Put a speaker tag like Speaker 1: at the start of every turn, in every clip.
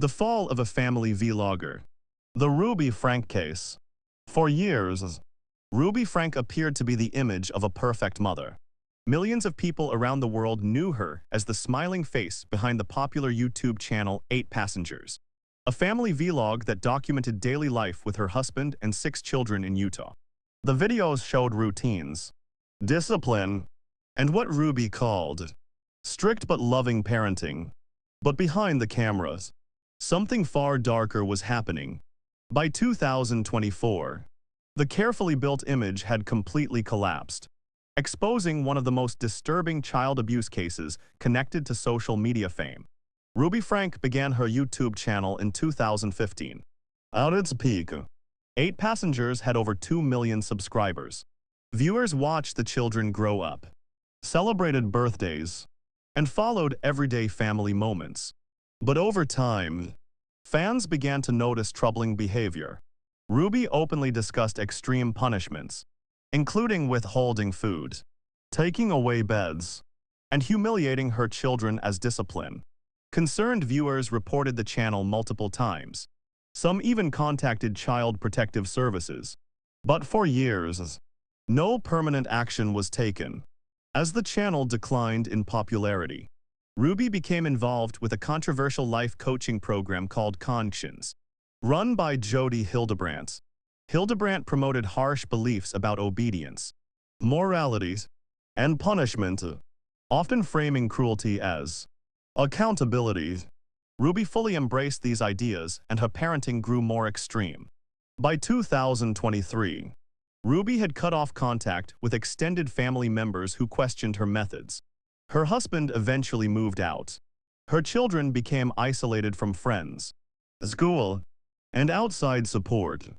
Speaker 1: The fall of a family vlogger. The Ruby Frank case. For years, Ruby Frank appeared to be the image of a perfect mother. Millions of people around the world knew her as the smiling face behind the popular YouTube channel 8 Passengers, a family vlog that documented daily life with her husband and 6 children in Utah. The videos showed routines, discipline, and what Ruby called strict but loving parenting. But behind the cameras, something far darker was happening. By 2024, the carefully built image had completely collapsed, exposing one of the most disturbing child abuse cases connected to social media fame. Ruby Frank began her YouTube channel in 2015. At its peak, 8 Passengers had over 2 million subscribers. Viewers watched the children grow up, celebrated birthdays, and followed everyday family moments. But over time, fans began to notice troubling behavior. Ruby openly discussed extreme punishments, including withholding food, taking away beds, and humiliating her children as discipline. Concerned viewers reported the channel multiple times. Some even contacted Child Protective Services. But for years, no permanent action was taken. As the channel declined in popularity, Ruby became involved with a controversial life coaching program called Conscience, run by Jodi Hildebrandt. Hildebrandt promoted harsh beliefs about obedience, morality, and punishment, often framing cruelty as accountability. Ruby fully embraced these ideas, and her parenting grew more extreme. By 2023, Ruby had cut off contact with extended family members who questioned her methods. Her husband eventually moved out. Her children became isolated from friends, school, and outside support.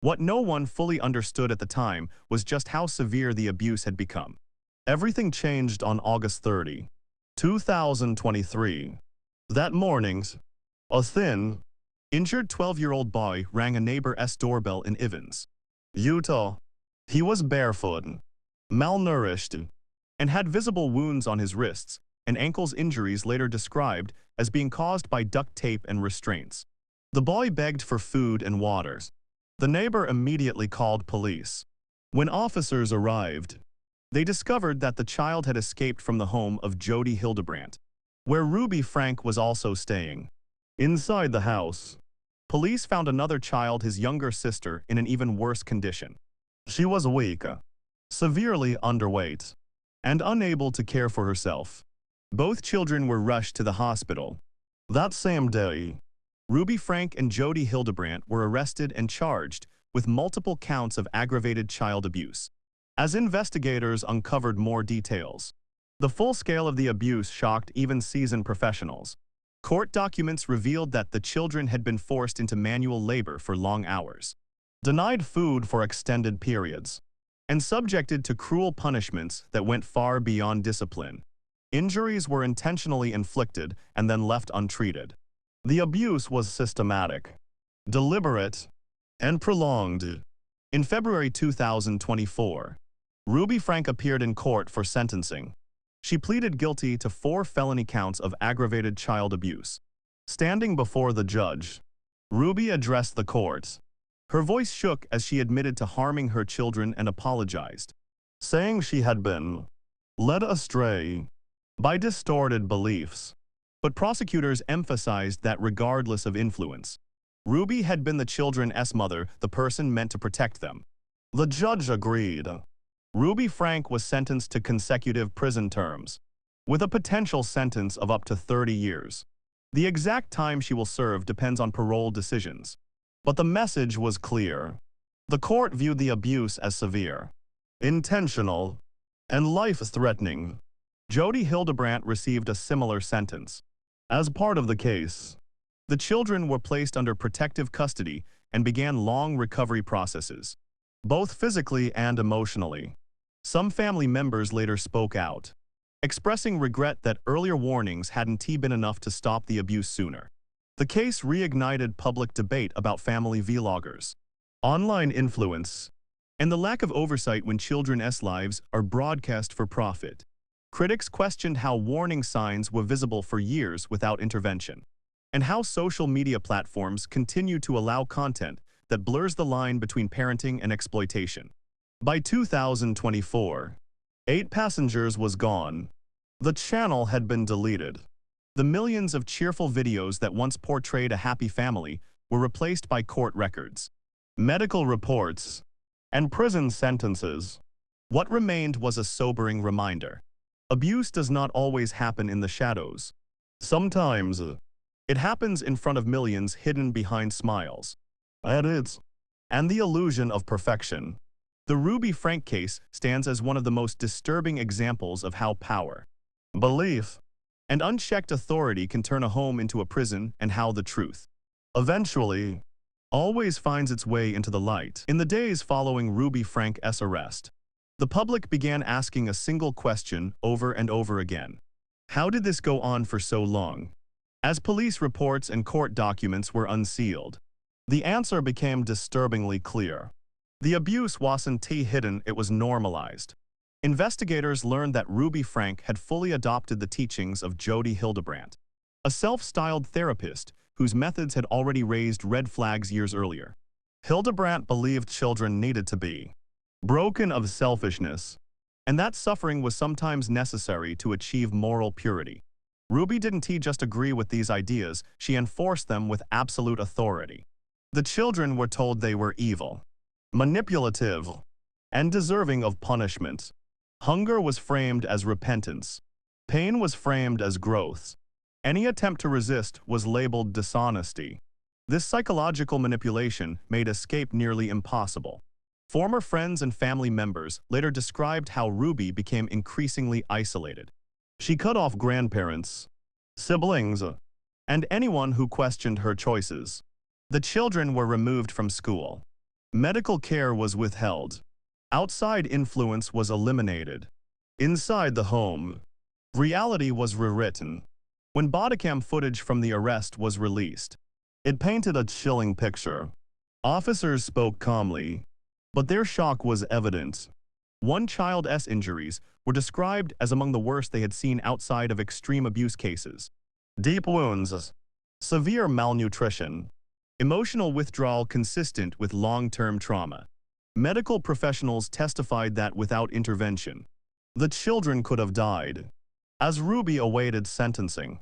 Speaker 1: What no one fully understood at the time was just how severe the abuse had become. Everything changed on August 30, 2023. That morning, a thin, injured 12-year-old boy rang a neighbor's doorbell in Evans, Utah. He was barefoot, malnourished, and had visible wounds on his wrists and ankles, injuries later described as being caused by duct tape and restraints. The boy begged for food and water. The neighbor immediately called police. When officers arrived, they discovered that the child had escaped from the home of Jodi Hildebrandt, where Ruby Frank was also staying. Inside the house, police found another child, his younger sister, in an even worse condition. She was weak, severely underweight, and unable to care for herself. Both children were rushed to the hospital. That same day, Ruby Frank and Jodi Hildebrandt were arrested and charged with multiple counts of aggravated child abuse. As investigators uncovered more details, the full scale of the abuse shocked even seasoned professionals. Court documents revealed that the children had been forced into manual labor for long hours, denied food for extended periods, and subjected to cruel punishments that went far beyond discipline. Injuries were intentionally inflicted and then left untreated. The abuse was systematic, deliberate, and prolonged. In February 2024, Ruby Frank appeared in court for sentencing. She pleaded guilty to 4 felony counts of aggravated child abuse. Standing before the judge, Ruby addressed the court. Her voice shook as she admitted to harming her children and apologized, saying she had been led astray by distorted beliefs. But prosecutors emphasized that regardless of influence, Ruby had been the children's mother, the person meant to protect them. The judge agreed. Ruby Frank was sentenced to consecutive prison terms, with a potential sentence of up to 30 years. The exact time she will serve depends on parole decisions. But the message was clear. The court viewed the abuse as severe, intentional, and life-threatening. Jodi Hildebrandt received a similar sentence. As part of the case, the children were placed under protective custody and began long recovery processes, both physically and emotionally. Some family members later spoke out, expressing regret that earlier warnings hadn't been enough to stop the abuse sooner. The case reignited public debate about family vloggers, online influence, and the lack of oversight when children's lives are broadcast for profit. Critics questioned how warning signs were visible for years without intervention. and how social media platforms continue to allow content that blurs the line between parenting and exploitation. By 2024, 8 Passengers was gone. The channel had been deleted. The millions of cheerful videos that once portrayed a happy family were replaced by court records, medical reports, and prison sentences. What remained was a sobering reminder. Abuse does not always happen in the shadows. Sometimes, it happens in front of millions hidden behind smiles, edits, and the illusion of perfection. The Ruby Franke case stands as one of the most disturbing examples of how power, belief, and unchecked authority can turn a home into a prison, and how the truth, eventually, always finds its way into the light. In the days following Ruby Franke's arrest, the public began asking a single question over and over again. How did this go on for so long? As police reports and court documents were unsealed, the answer became disturbingly clear. The abuse wasn't hidden, it was normalized. Investigators learned that Ruby Franke had fully adopted the teachings of Jodi Hildebrandt, a self-styled therapist whose methods had already raised red flags years earlier. Hildebrandt believed children needed to be broken of selfishness, and that suffering was sometimes necessary to achieve moral purity. Ruby didn't just agree with these ideas, she enforced them with absolute authority. The children were told they were evil, manipulative, and deserving of punishment. Hunger was framed as repentance. Pain was framed as growth. Any attempt to resist was labeled dishonesty. This psychological manipulation made escape nearly impossible. Former friends and family members later described how Ruby became increasingly isolated. She cut off grandparents, siblings, and anyone who questioned her choices. The children were removed from school. Medical care was withheld. Outside influence was eliminated. Inside the home, reality was rewritten. When bodycam footage from the arrest was released, it painted a chilling picture. Officers spoke calmly, but their shock was evident. One child's injuries were described as among the worst they had seen outside of extreme abuse cases. Deep wounds, severe malnutrition, emotional withdrawal consistent with long-term trauma. Medical professionals testified that without intervention, the children could have died. As Ruby awaited sentencing,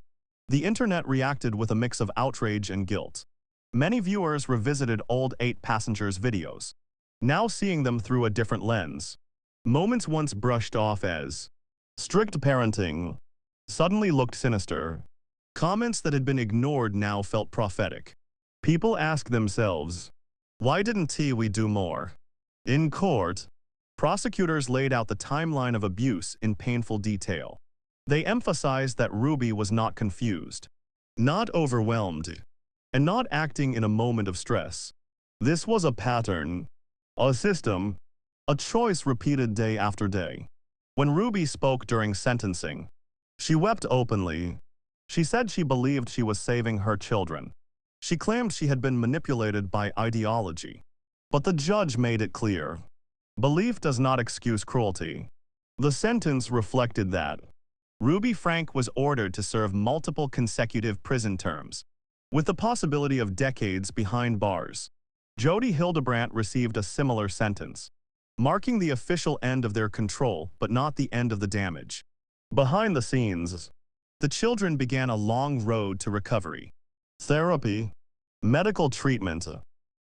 Speaker 1: the internet reacted with a mix of outrage and guilt. Many viewers revisited old 8 Passengers videos, now seeing them through a different lens. Moments once brushed off as strict parenting suddenly looked sinister. Comments that had been ignored now felt prophetic. People asked themselves, why didn't we do more? In court, prosecutors laid out the timeline of abuse in painful detail. They emphasized that Ruby was not confused, not overwhelmed, and not acting in a moment of stress. This was a pattern, a system, a choice repeated day after day. When Ruby spoke during sentencing, she wept openly. She said she believed she was saving her children. She claimed she had been manipulated by ideology. But the judge made it clear. Belief does not excuse cruelty. The sentence reflected that. Ruby Franke was ordered to serve multiple consecutive prison terms, with the possibility of decades behind bars. Jodi Hildebrandt received a similar sentence, marking the official end of their control but not the end of the damage. Behind the scenes, the children began a long road to recovery. Therapy, medical treatment,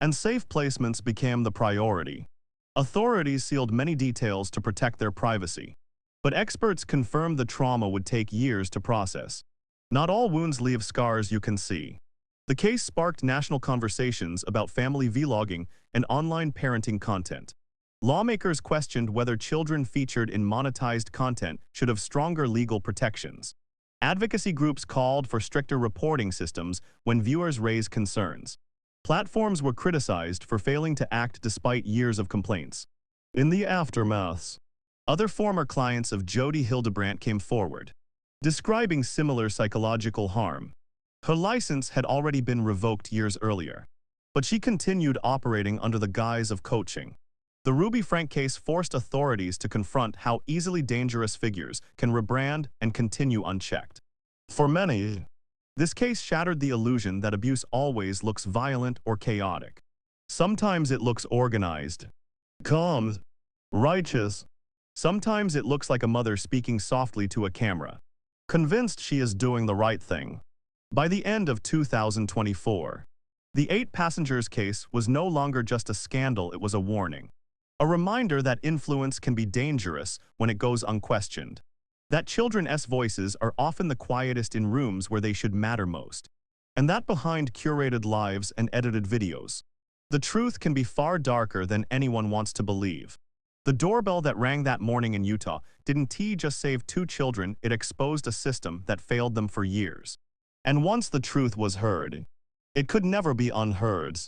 Speaker 1: and safe placements became the priority. Authorities sealed many details to protect their privacy, but experts confirmed the trauma would take years to process. Not all wounds leave scars you can see. The case sparked national conversations about family vlogging and online parenting content. Lawmakers questioned whether children featured in monetized content should have stronger legal protections. Advocacy groups called for stricter reporting systems when viewers raised concerns. Platforms were criticized for failing to act despite years of complaints. In the aftermath, other former clients of Jodi Hildebrandt came forward, describing similar psychological harm. Her license had already been revoked years earlier, but she continued operating under the guise of coaching. The Ruby Franke case forced authorities to confront how easily dangerous figures can rebrand and continue unchecked. For many, This case shattered the illusion that abuse always looks violent or chaotic. Sometimes it looks organized, calm, righteous. Sometimes it looks like a mother speaking softly to a camera, convinced she is doing the right thing. By the end of 2024, the 8 passengers case was no longer just a scandal, it was a warning. A reminder that influence can be dangerous when it goes unquestioned. That children's voices are often the quietest in rooms where they should matter most. And that behind curated lives and edited videos, the truth can be far darker than anyone wants to believe. The doorbell that rang that morning in Utah didn't just save 2 children, it exposed a system that failed them for years. And once the truth was heard, it could never be unheard.